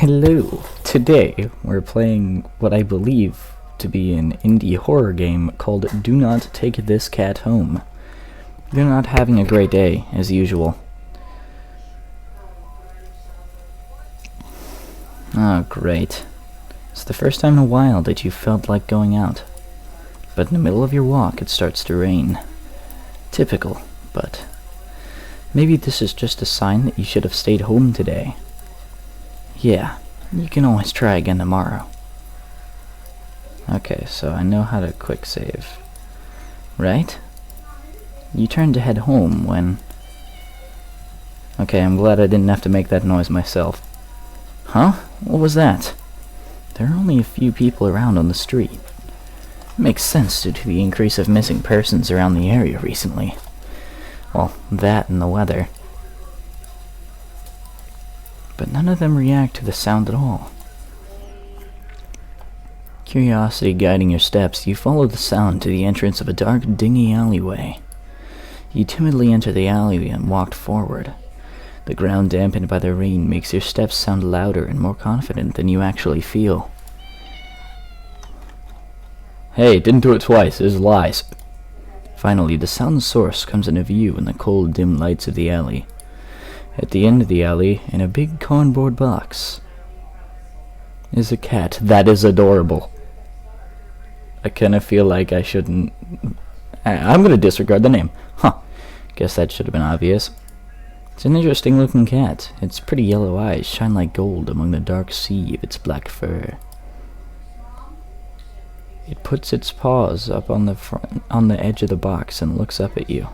Hello! Today we're playing what I believe to be an indie horror game called Do Not Take This Cat Home. You're not having a great day, as usual. Oh, great. It's the first time in a while that you felt like going out. But in the middle of your walk it starts to rain. Typical, but maybe this is just a sign that you should have stayed home today. Yeah, you can always try again tomorrow. Okay, so I know how to quick save. Right? You turned to head home when... Okay, I'm glad I didn't have to make that noise myself. Huh? What was that? There are only a few people around on the street. Makes sense due to the increase of missing persons around the area recently. Well, that and the weather. But none of them react to the sound at all. Curiosity guiding your steps, you follow the sound to the entrance of a dark, dingy alleyway. You timidly enter the alley and walk forward. The ground dampened by the rain makes your steps sound louder and more confident than you actually feel. Hey, didn't do it twice, it was lies. Finally, the sound source comes into view in the cold, dim lights of the alley. At the end of the alley, in a big cardboard box, is a cat. That is adorable. I kinda feel like I shouldn't... I'm gonna disregard the name. Huh. Guess that should have been obvious. It's an interesting looking cat. Its pretty yellow eyes shine like gold among the dark sea of its black fur. It puts its paws up on the edge of the box and looks up at you.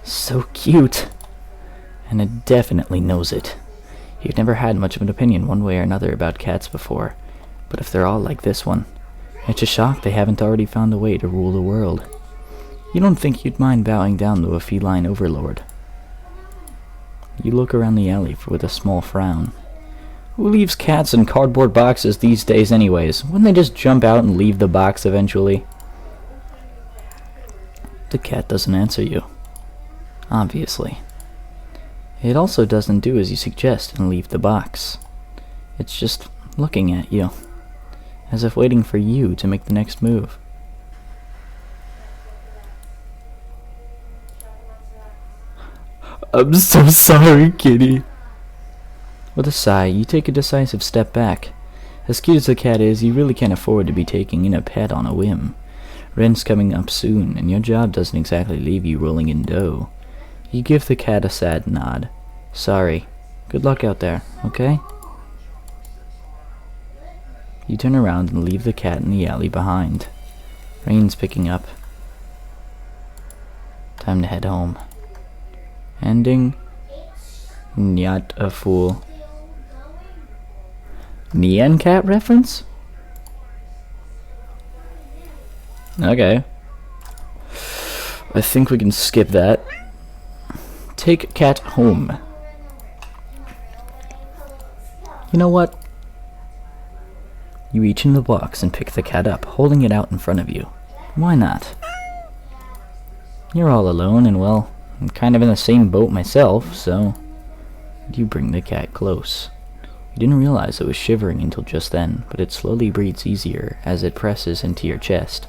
So cute! And it definitely knows it. You've never had much of an opinion one way or another about cats before, but if they're all like this one, it's a shock they haven't already found a way to rule the world. You don't think you'd mind bowing down to a feline overlord. You look around the alley with a small frown. Who leaves cats in cardboard boxes these days anyways? Wouldn't they just jump out and leave the box eventually? The cat doesn't answer you. Obviously. It also doesn't do as you suggest and leave the box. It's just looking at you, as if waiting for you to make the next move. I'm so sorry, kitty. With a sigh, you take a decisive step back. As cute as the cat is, you really can't afford to be taking in a pet on a whim. Rent's coming up soon, and your job doesn't exactly leave you rolling in dough. You give the cat a sad nod. Sorry. Good luck out there, okay? You turn around and leave the cat in the alley behind. Rain's picking up. Time to head home. Ending. Not a fool. Nyan Cat reference? Okay. I think we can skip that. Take cat home. You know what? You reach in the box and pick the cat up, holding it out in front of you. Why not? You're all alone, and well, I'm kind of in the same boat myself, so you bring the cat close. You didn't realize it was shivering until just then, but it slowly breathes easier as it presses into your chest.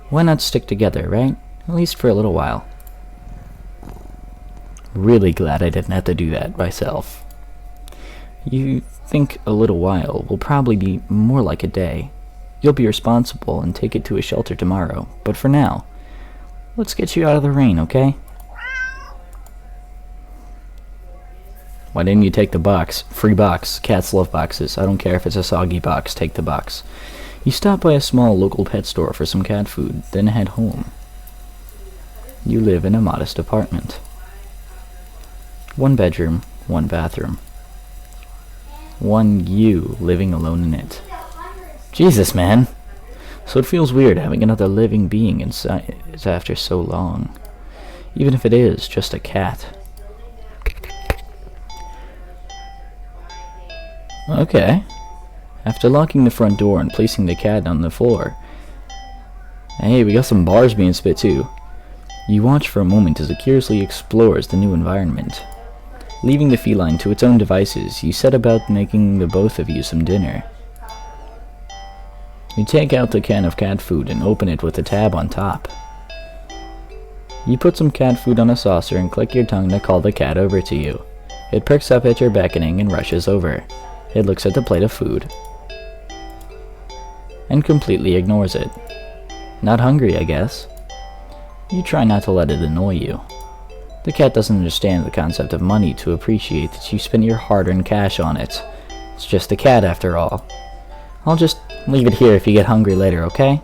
Why not stick together, right? At least for a little while. Really glad I didn't have to do that myself. You think a little while will probably be more like a day. You'll be responsible and take it to a shelter tomorrow, but for now, let's get you out of the rain, okay? Why didn't you take the box? Free box. Cats love boxes. I don't care if it's a soggy box. Take the box. You stop by a small local pet store for some cat food, then head home. You live in a modest apartment. 1 bedroom, 1 bathroom. 1 you living alone in it. Jesus, man! So it feels weird having another living being inside after so long. Even if it is just a cat. Okay. After locking the front door and placing the cat on the floor. Hey, we got some bars being spit too. You watch for a moment as it curiously explores the new environment. Leaving the feline to its own devices, you set about making the both of you some dinner. You take out the can of cat food and open it with the tab on top. You put some cat food on a saucer and click your tongue to call the cat over to you. It perks up at your beckoning and rushes over. It looks at the plate of food and completely ignores it. Not hungry, I guess. You try not to let it annoy you. The cat doesn't understand the concept of money to appreciate that you spend your hard-earned cash on it. It's just a cat after all. I'll just leave it here if you get hungry later, okay?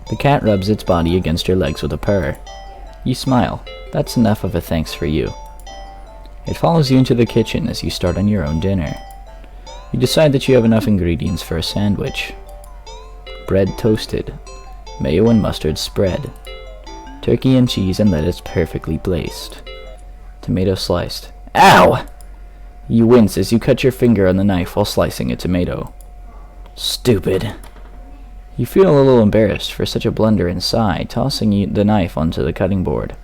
The cat rubs its body against your legs with a purr. You smile. That's enough of a thanks for you. It follows you into the kitchen as you start on your own dinner. You decide that you have enough ingredients for a sandwich. Bread toasted, mayo and mustard spread, turkey and cheese and lettuce perfectly placed, tomato sliced. Ow! You wince as you cut your finger on the knife while slicing a tomato. Stupid. You feel a little embarrassed for such a blunder and sigh, tossing the knife onto the cutting board.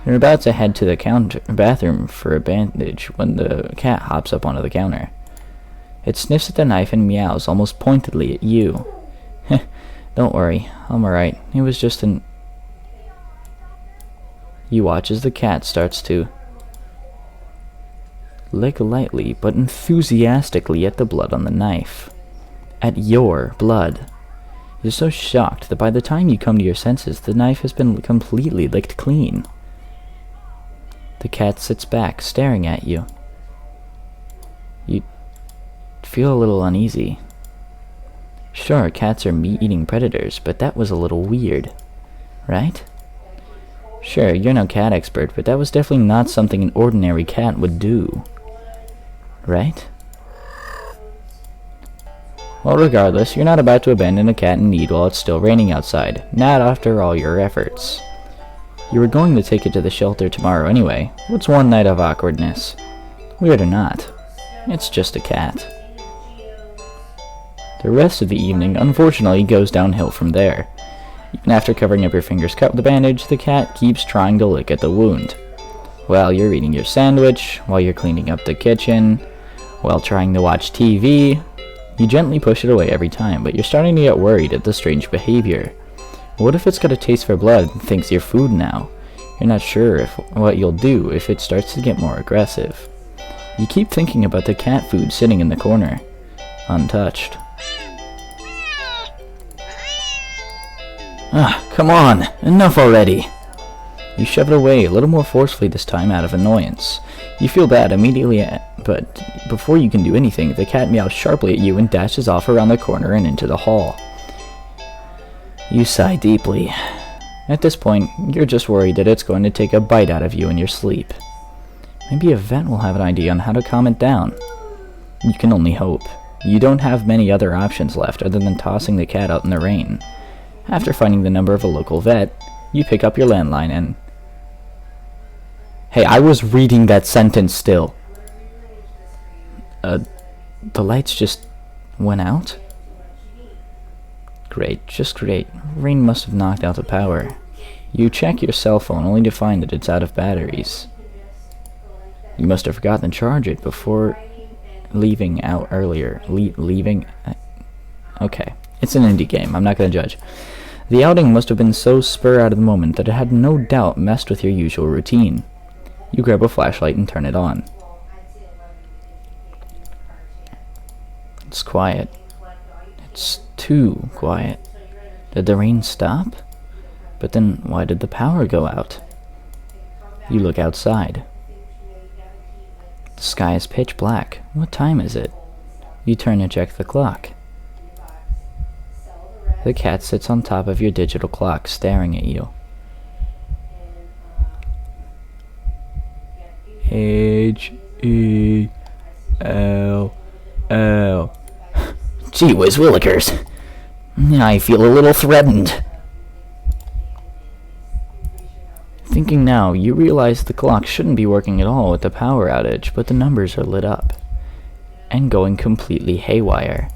You're about to head to the bathroom for a bandage when the cat hops up onto the counter. It sniffs at the knife and meows almost pointedly at you. Don't worry, I'm alright. It was just an... You watch as the cat starts to lick lightly but enthusiastically at the blood on the knife. At your blood. You're so shocked that by the time you come to your senses, the knife has been completely licked clean. The cat sits back, staring at you. You feel a little uneasy. Sure, cats are meat-eating predators, but that was a little weird. Right? Sure, you're no cat expert, but that was definitely not something an ordinary cat would do. Right? Well, regardless, you're not about to abandon a cat in need while it's still raining outside. Not after all your efforts. You were going to take it to the shelter tomorrow anyway. What's one night of awkwardness? Weird or not, it's just a cat. The rest of the evening, unfortunately, goes downhill from there. Even after covering up your fingers cut with a bandage, the cat keeps trying to lick at the wound. While you're eating your sandwich, while you're cleaning up the kitchen, while trying to watch TV, you gently push it away every time, but you're starting to get worried at the strange behavior. What if it's got a taste for blood and thinks you're food now? You're not sure what you'll do if it starts to get more aggressive. You keep thinking about the cat food sitting in the corner, untouched. Ah, come on! Enough already! You shove it away, a little more forcefully this time out of annoyance. You feel bad immediately, but before you can do anything, the cat meows sharply at you and dashes off around the corner and into the hall. You sigh deeply. At this point, you're just worried that it's going to take a bite out of you in your sleep. Maybe a vet will have an idea on how to calm it down. You can only hope. You don't have many other options left other than tossing the cat out in the rain. After finding the number of a local vet, you pick up your landline and... Hey, I was reading that sentence still. The lights just went out? Great, just great. Rain must have knocked out the power. You check your cell phone only to find that it's out of batteries. You must have forgotten to charge it before leaving out earlier. Leaving? Okay, it's an indie game. I'm not going to judge. The outing must have been so spur out of the moment that it had no doubt messed with your usual routine. You grab a flashlight and turn it on. It's quiet. It's too quiet. Did the rain stop? But then why did the power go out? You look outside. The sky is pitch black. What time is it? You turn and check the clock. The cat sits on top of your digital clock, staring at you. H-E-L-L. Gee whiz willikers. I feel a little threatened. Thinking now, you realize the clock shouldn't be working at all with the power outage, but the numbers are lit up and going completely haywire.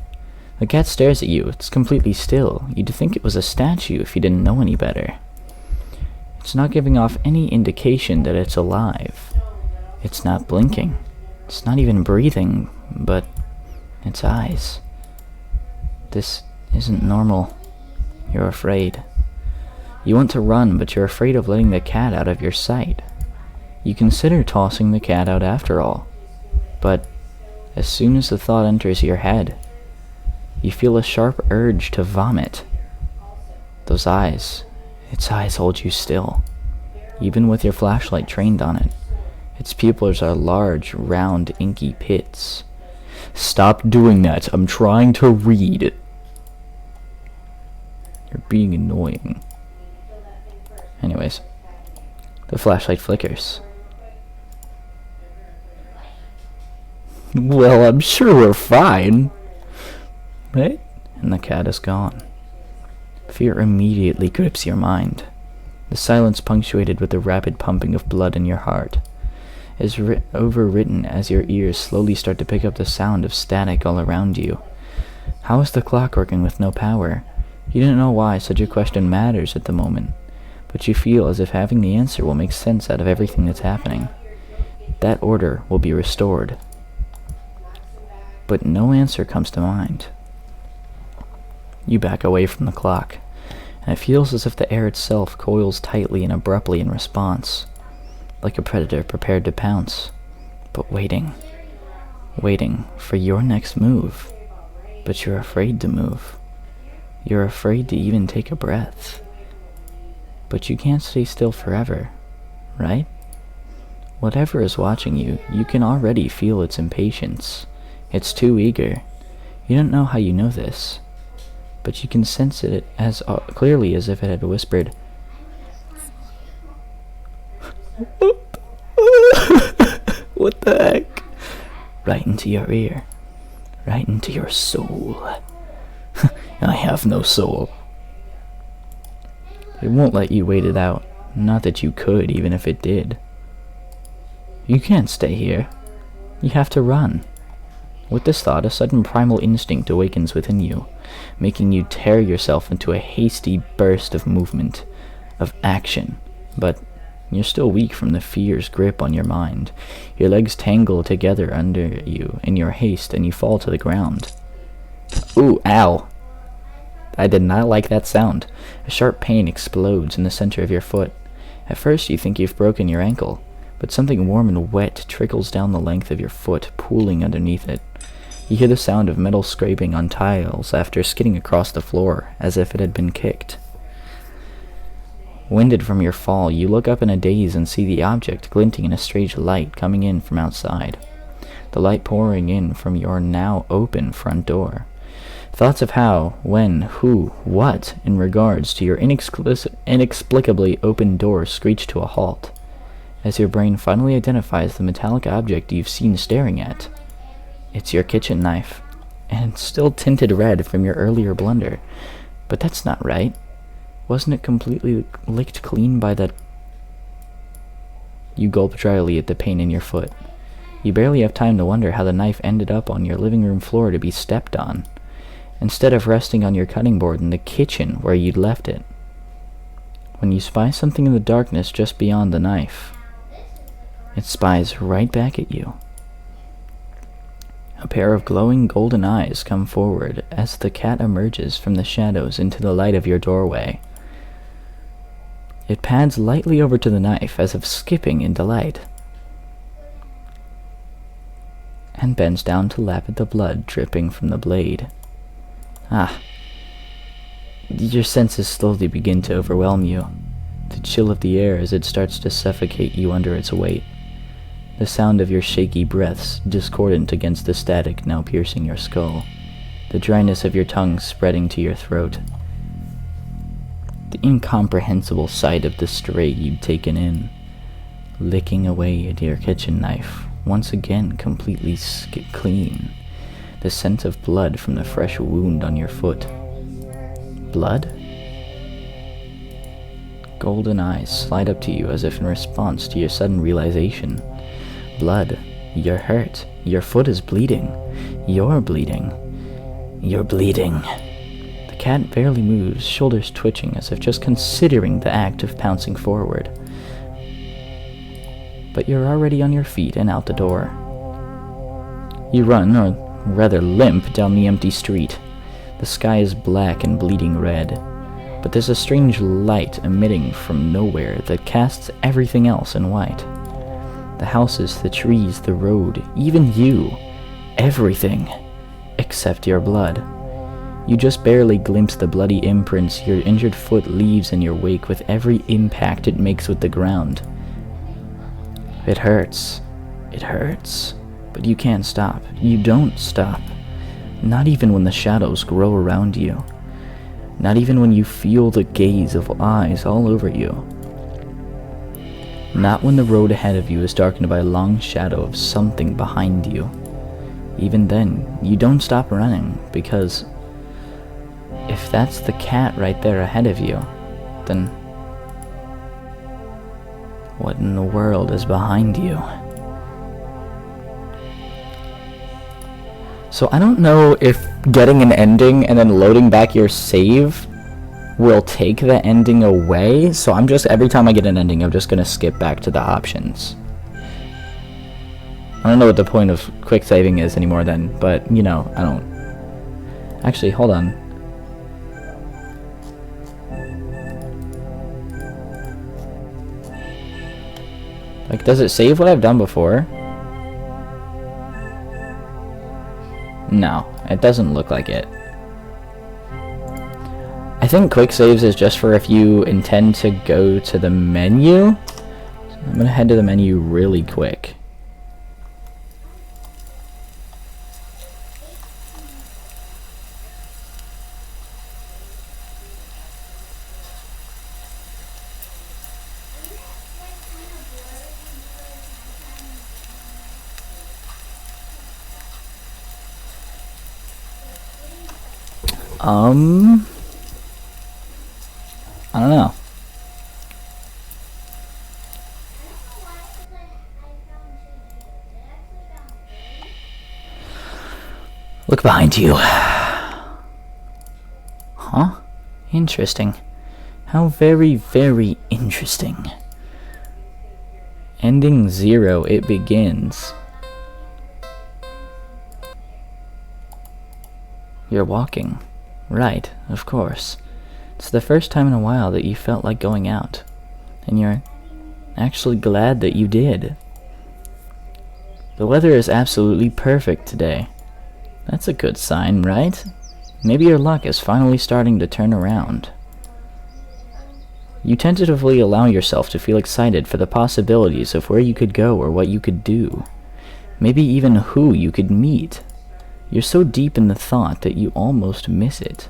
The cat stares at you. It's completely still. You'd think it was a statue if you didn't know any better. It's not giving off any indication that it's alive. It's not blinking. It's not even breathing, but its eyes. This isn't normal. You're afraid. You want to run, but you're afraid of letting the cat out of your sight. You consider tossing the cat out after all, but as soon as the thought enters your head, you feel a sharp urge to vomit. Those eyes, its eyes hold you still, even with your flashlight trained on it. Its pupils are large, round, inky pits. Stop doing that. I'm trying to read. You're being annoying. Anyways, the flashlight flickers. Well, I'm sure we're fine. Right? And the cat is gone. Fear immediately grips your mind. The silence punctuated with the rapid pumping of blood in your heart is overwritten as your ears slowly start to pick up the sound of static all around you. How is the clock working with no power? You don't know why such a question matters at the moment, but you feel as if having the answer will make sense out of everything that's happening. That order will be restored. But no answer comes to mind. You back away from the clock, and it feels as if the air itself coils tightly and abruptly in response, like a predator prepared to pounce, but waiting for your next move. But you're afraid to move. You're afraid to even take a breath. But you can't stay still forever, right? Whatever is watching you, you can already feel its impatience. It's too eager. You don't know how you know this, but you can sense it as clearly as if it had whispered, "What the heck?" Right into your ear. Right into your soul. I have no soul. It won't let you wait it out. Not that you could, even if it did. You can't stay here. You have to run. With this thought, a sudden primal instinct awakens within you, making you tear yourself into a hasty burst of movement, of action. But you're still weak from the fear's grip on your mind. Your legs tangle together under you in your haste, and you fall to the ground. Ooh, ow. I did not like that sound. A sharp pain explodes in the center of your foot. At first you think you've broken your ankle, but something warm and wet trickles down the length of your foot, pooling underneath it. You hear the sound of metal scraping on tiles after skidding across the floor, as if it had been kicked. Winded from your fall, you look up in a daze and see the object glinting in a strange light coming in from outside. The light pouring in from your now open front door. Thoughts of how, when, who, what, in regards to your inexplicably open door screech to a halt, as your brain finally identifies the metallic object you've seen staring at. It's your kitchen knife, and it's still tinted red from your earlier blunder. But that's not right. Wasn't it completely licked clean by that? You gulp dryly at the pain in your foot. You barely have time to wonder how the knife ended up on your living room floor to be stepped on, instead of resting on your cutting board in the kitchen where you'd left it. When you spy something in the darkness just beyond the knife, it spies right back at you. A pair of glowing golden eyes come forward as the cat emerges from the shadows into the light of your doorway. It pads lightly over to the knife as if skipping in delight, and bends down to lap at the blood dripping from the blade. Ah. Your senses slowly begin to overwhelm you, the chill of the air as it starts to suffocate you under its weight. The sound of your shaky breaths discordant against the static now piercing your skull, the dryness of your tongue spreading to your throat. The incomprehensible sight of the stray you'd taken in, licking away at your kitchen knife, once again completely clean. The scent of blood from the fresh wound on your foot. Blood? Golden eyes slide up to you as if in response to your sudden realization. Blood. You're hurt. Your foot is bleeding. You're bleeding. You're bleeding. The cat barely moves, shoulders twitching as if just considering the act of pouncing forward. but you're already on your feet and out the door. You run, or rather limp, down the empty street. The sky is black and bleeding red, but there's a strange light emitting from nowhere that casts everything else in white. The houses, the trees, the road, even you. Everything. Except your blood. You just barely glimpse the bloody imprints your injured foot leaves in your wake with every impact it makes with the ground. It hurts. It hurts. But you can't stop. You don't stop. Not even when the shadows grow around you. Not even when you feel the gaze of eyes all over you. Not when the road ahead of you is darkened by a long shadow of something behind you. Even then, you don't stop running, because if that's the cat right there ahead of you, then what in the world is behind you? So I don't know if getting an ending and then loading back your save will take the ending away, so I'm just, every time I get an ending, I'm just gonna skip back to the options. I don't know what the point of quick saving is anymore then, but, you know, I don't. Actually, hold on. Like, does it save what I've done before? No, it doesn't look like it. I think quick saves is just for if you intend to go to the menu. So I'm gonna head to the menu really quick. I don't know. Look behind you. Huh? Interesting. How very, very interesting. Ending 0, it begins. You're walking. Right, of course. It's the first time in a while that you felt like going out. And you're actually glad that you did. The weather is absolutely perfect today. That's a good sign, right? Maybe your luck is finally starting to turn around. You tentatively allow yourself to feel excited for the possibilities of where you could go or what you could do. Maybe even who you could meet. You're so deep in the thought that you almost miss it.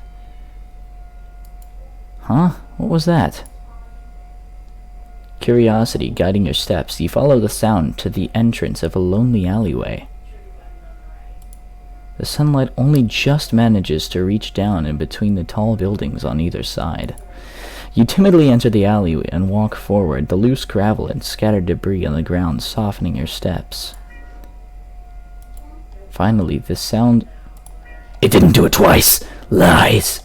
Huh? What was that? Curiosity guiding your steps, you follow the sound to the entrance of a lonely alleyway. The sunlight only just manages to reach down in between the tall buildings on either side. You timidly enter the alleyway and walk forward, the loose gravel and scattered debris on the ground softening your steps. Finally, the sound... It didn't do it twice! Lies!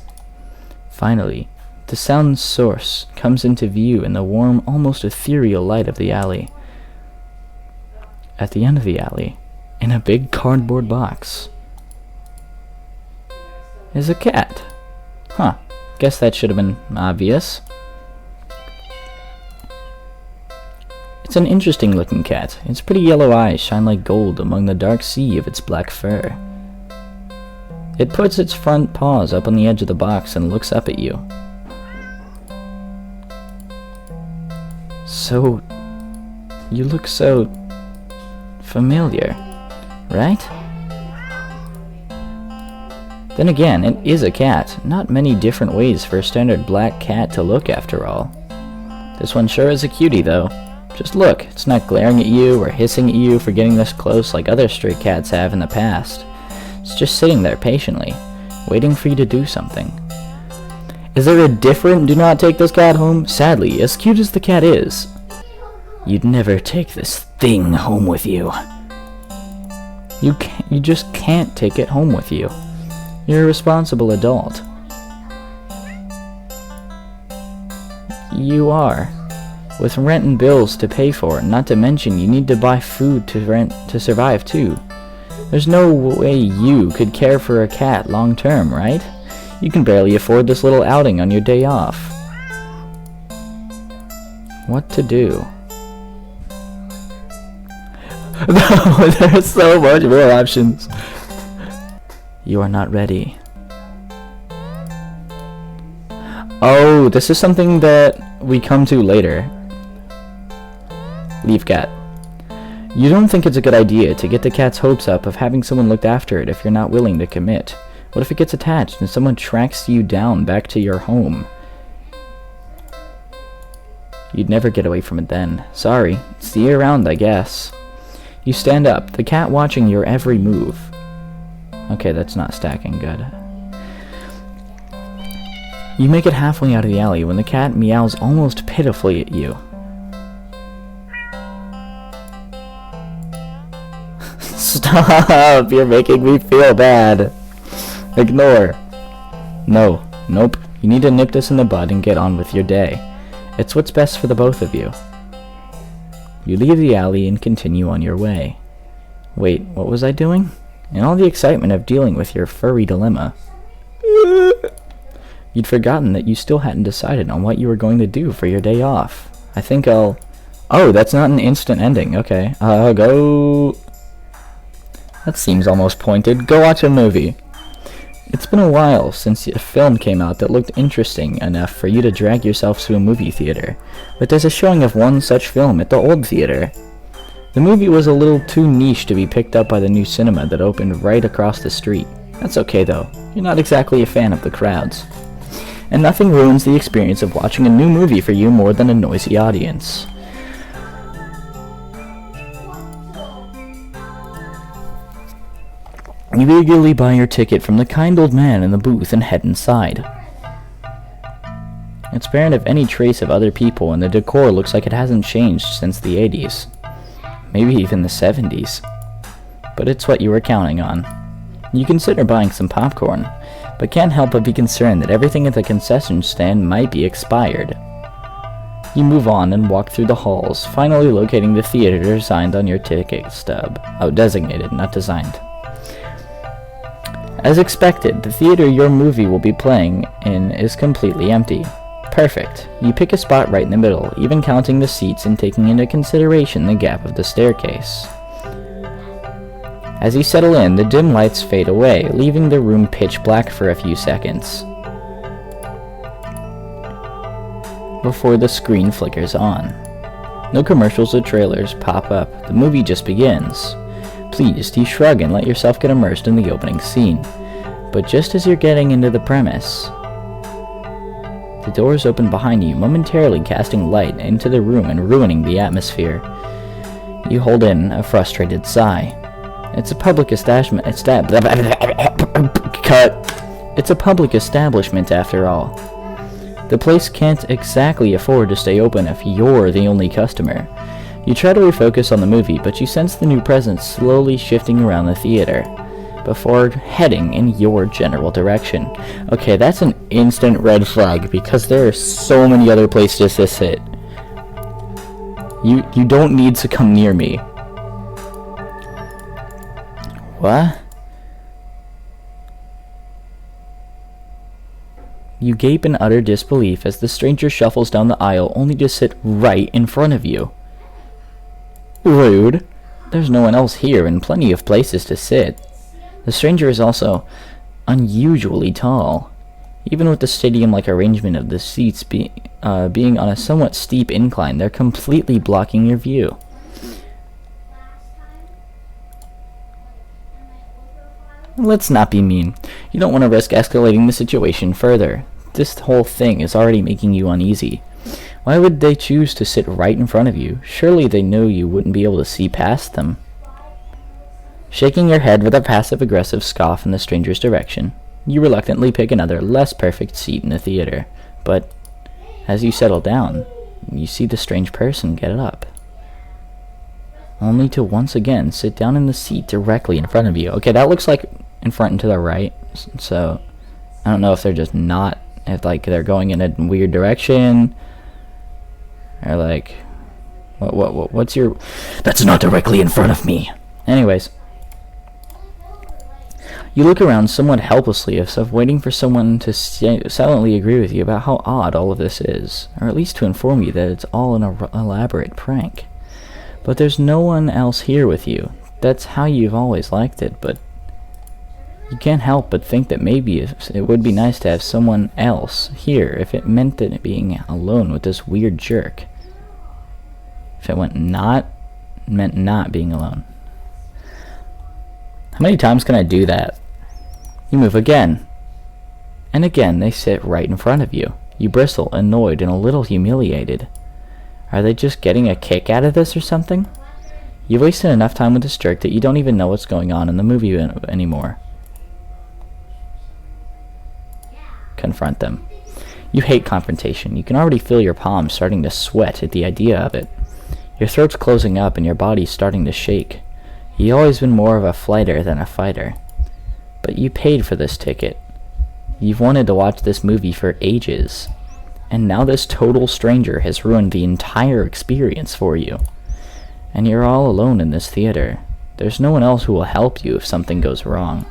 Finally, the sound source comes into view in the warm, almost ethereal light of the alley. At the end of the alley, in a big cardboard box, is a cat. Huh. Guess that should have been obvious. It's an interesting looking cat. Its pretty yellow eyes shine like gold among the dark sea of its black fur. It puts its front paws up on the edge of the box and looks up at you. So, you look so familiar, right? Then again, it is a cat. Not many different ways for a standard black cat to look, after all. This one sure is a cutie, though. Just look, it's not glaring at you or hissing at you for getting this close like other stray cats have in the past. It's just sitting there patiently, waiting for you to do something. Is there a different do not take this cat home? Sadly, as cute as the cat is, you'd never take this thing home with you. You just can't take it home with you. You're a responsible adult. You are. with rent and bills to pay for, not to mention you need to buy food to survive too. There's no way you could care for a cat long term, right? You can barely afford this little outing on your day off. What to do? No, there's so much more options. You are not ready. Oh, this is something that we come to later. Leave cat. You don't think it's a good idea to get the cat's hopes up of having someone look after it if you're not willing to commit. What if it gets attached and someone tracks you down back to your home? You'd never get away from it then. Sorry. See you around, I guess. You stand up, the cat watching your every move. Okay, that's not stacking good. You make it halfway out of the alley when the cat meows almost pitifully at you. Stop! You're making me feel bad. Ignore. No. Nope. You need to nip this in the bud and get on with your day. It's what's best for the both of you. You leave the alley and continue on your way. Wait, what was I doing? In all the excitement of dealing with your furry dilemma, you'd forgotten that you still hadn't decided on what you were going to do for your day off. I think I'll... Oh, that's not an instant ending. Okay. Go... That seems almost pointed. Go watch a movie. It's been a while since a film came out that looked interesting enough for you to drag yourself to a movie theater, but there's a showing of one such film at the old theater. The movie was a little too niche to be picked up by the new cinema that opened right across the street. That's okay though, you're not exactly a fan of the crowds. And nothing ruins the experience of watching a new movie for you more than a noisy audience. You eagerly buy your ticket from the kind old man in the booth and head inside. It's barren of any trace of other people, and the decor looks like it hasn't changed since the 80s. Maybe even the 70s. But it's what you were counting on. You consider buying some popcorn, but can't help but be concerned that everything at the concession stand might be expired. You move on and walk through the halls, finally locating the theater designed on your ticket stub. Oh, designated, not designed. As expected, the theater your movie will be playing in is completely empty. Perfect. You pick a spot right in the middle, even counting the seats and taking into consideration the gap of the staircase. As you settle in, the dim lights fade away, leaving the room pitch black for a few seconds before the screen flickers on. No commercials or trailers pop up. The movie just begins. Pleased, you shrug and let yourself get immersed in the opening scene. But just as you're getting into the premise, the doors open behind you, momentarily casting light into the room and ruining the atmosphere. You hold in a frustrated sigh. It's a public establishment. Cut. It's a public establishment after all. The place can't exactly afford to stay open if you're the only customer. You try to refocus on the movie, but you sense the new presence slowly shifting around the theater before heading in your general direction. Okay, that's an instant red flag because there are so many other places to sit. You don't need to come near me. What? You gape in utter disbelief as the stranger shuffles down the aisle only to sit right in front of you. Rude. There's no one else here and plenty of places to sit. The stranger is also unusually tall. Even with the stadium-like arrangement of the seats being on a somewhat steep incline, they're completely blocking your view. Let's not be mean. You don't want to risk escalating the situation further. This whole thing is already making you uneasy. Why would they choose to sit right in front of you? Surely they know you wouldn't be able to see past them. Shaking your head with a passive-aggressive scoff in the stranger's direction, you reluctantly pick another, less perfect seat in the theater. But as you settle down, you see the strange person get up, only to once again sit down in the seat directly in front of you. Okay, that looks like in front and to the right, so I don't know if they're just not, if like they're going in a weird direction, Or like, what's your... That's not directly in front of me. Anyways. You look around somewhat helplessly as if waiting for someone to silently agree with you about how odd all of this is, or at least to inform you that it's all an elaborate prank. But there's no one else here with you. That's how you've always liked it, but you can't help but think that maybe it would be nice to have someone else here if it meant that being alone with this weird jerk. If it meant not being alone. How many times can I do that? You move again. And again they sit right in front of you. You bristle, annoyed and a little humiliated. Are they just getting a kick out of this or something? You've wasted enough time with this jerk that you don't even know what's going on in the movie anymore. Confront them. You hate confrontation. You can already feel your palms starting to sweat at the idea of it. Your throat's closing up and your body's starting to shake. You've always been more of a flighter than a fighter. But you paid for this ticket. You've wanted to watch this movie for ages. And now this total stranger has ruined the entire experience for you. And you're all alone in this theater. There's no one else who will help you if something goes wrong.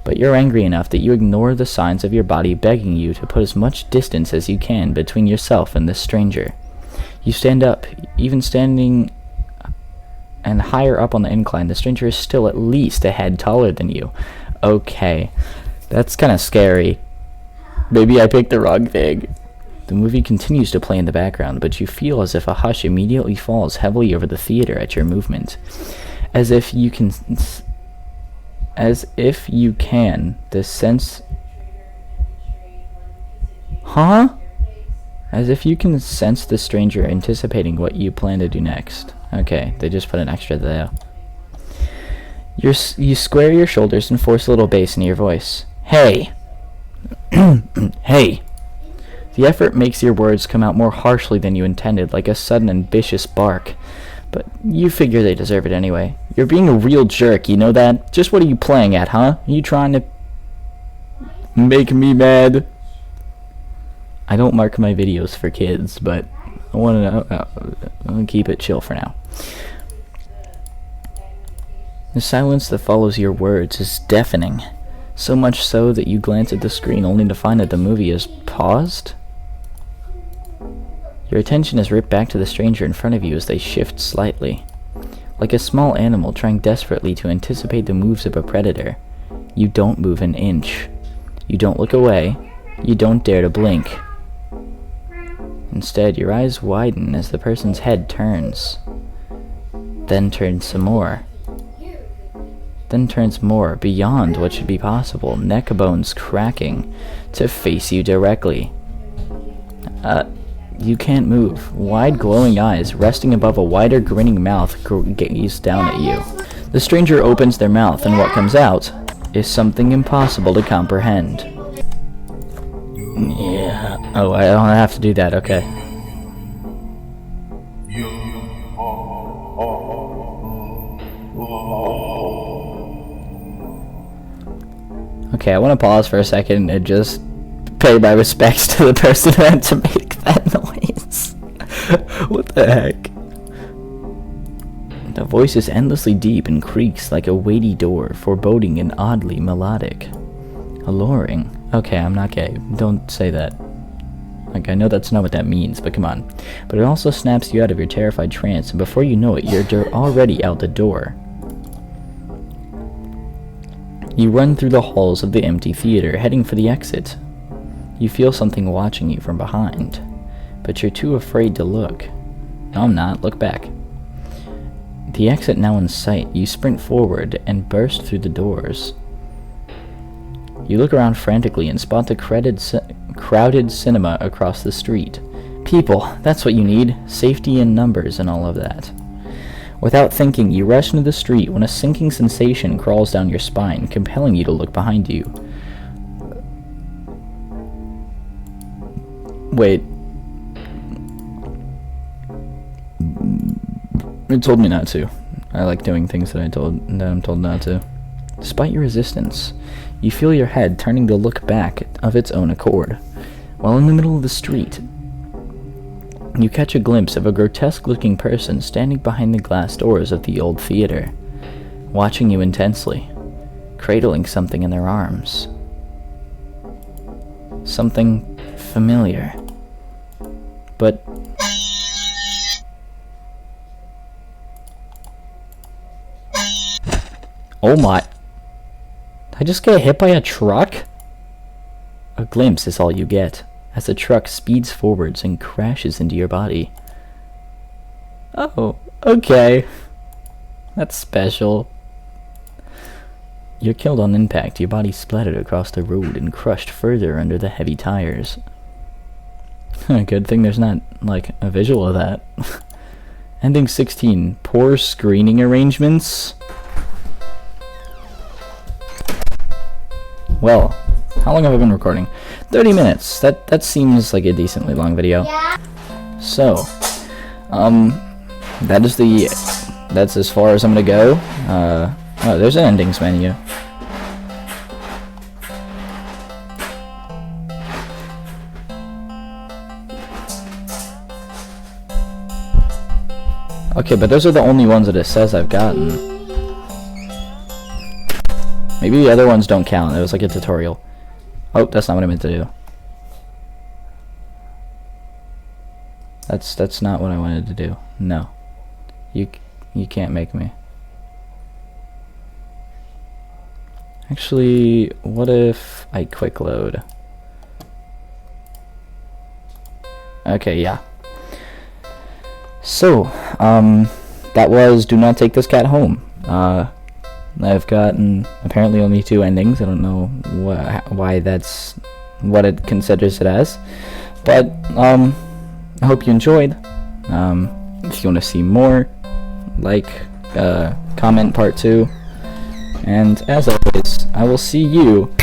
But you're angry enough that you ignore the signs of your body begging you to put as much distance as you can between yourself and this stranger. You stand up, even standing and higher up on the incline. The stranger is still at least a head taller than you. Okay, that's kind of scary. Maybe I picked the wrong thing. The movie continues to play in the background, but you feel as if a hush immediately falls heavily over the theater at your movement. As if you can, this sense... Huh? As if you can sense the stranger anticipating what you plan to do next. Okay, they just put an extra there. You square your shoulders and force a little bass into your voice. Hey! Hey! The effort makes your words come out more harshly than you intended, like a sudden ambitious bark. But you figure they deserve it anyway. You're being a real jerk, you know that? Just what are you playing at, huh? Are you trying to make me mad? I don't mark my videos for kids, but I want to keep it chill for now. The silence that follows your words is deafening, so much so that you glance at the screen only to find that the movie is paused. Your attention is ripped back to the stranger in front of you as they shift slightly. Like a small animal trying desperately to anticipate the moves of a predator, you don't move an inch. You don't look away. You don't dare to blink. Instead, your eyes widen as the person's head turns. Then turns some more. Then turns more, beyond what should be possible, neck bones cracking, to face you directly. You can't move. Wide glowing eyes, resting above a wider grinning mouth, gaze down at you. The stranger opens their mouth, and what comes out is something impossible to comprehend. Yeah. Oh, I don't have to do that, okay. Okay, I want to pause for a second and just pay my respects to the person who had to make that noise. What the heck? The voice is endlessly deep and creaks like a weighty door, foreboding and oddly melodic. Alluring. Okay, I'm not gay. Don't say that. Like, I know that's not what that means, but come on. But it also snaps you out of your terrified trance, and before you know it, you're already out the door. You run through the halls of the empty theater, heading for the exit. You feel something watching you from behind, but you're too afraid to look. No, I'm not. Look back. The exit now in sight, you sprint forward and burst through the doors. You look around frantically and spot the crowded cinema across the street. People, that's what you need. Safety in numbers and all of that. Without thinking, you rush into the street when a sinking sensation crawls down your spine, compelling you to look behind you. Wait. It told me not to. I like doing things that I'm told not to. Despite your resistance, you feel your head turning to look back of its own accord. While in the middle of the street, You catch a glimpse of a grotesque-looking person standing behind the glass doors of the old theater, watching you intensely, cradling something in their arms. Something familiar. But... oh my... did I just get hit by a truck? A glimpse is all you get, as the truck speeds forwards and crashes into your body. Oh, okay. That's special. You're killed on impact, your body splattered across the road and crushed further under the heavy tires. Good thing there's not, like, a visual of that. Ending 16. Poor screening arrangements. Well, how long have I been recording? 30 minutes. That seems like a decently long video. Yeah. So, that's as far as I'm gonna go. Oh, there's an endings menu. Okay, but those are the only ones that it says I've gotten. Maybe the other ones don't count. It was like a tutorial. Oh, that's not what I meant to do. That's not what I wanted to do. No. You can't make me. Actually, what if I quick load? Okay, yeah. So, that was Do Not Take This Cat Home. I've gotten apparently only 2 endings. I don't know why that's what it considers it as. But, I hope you enjoyed. If you want to see more, like, comment part 2. And as always, I will see you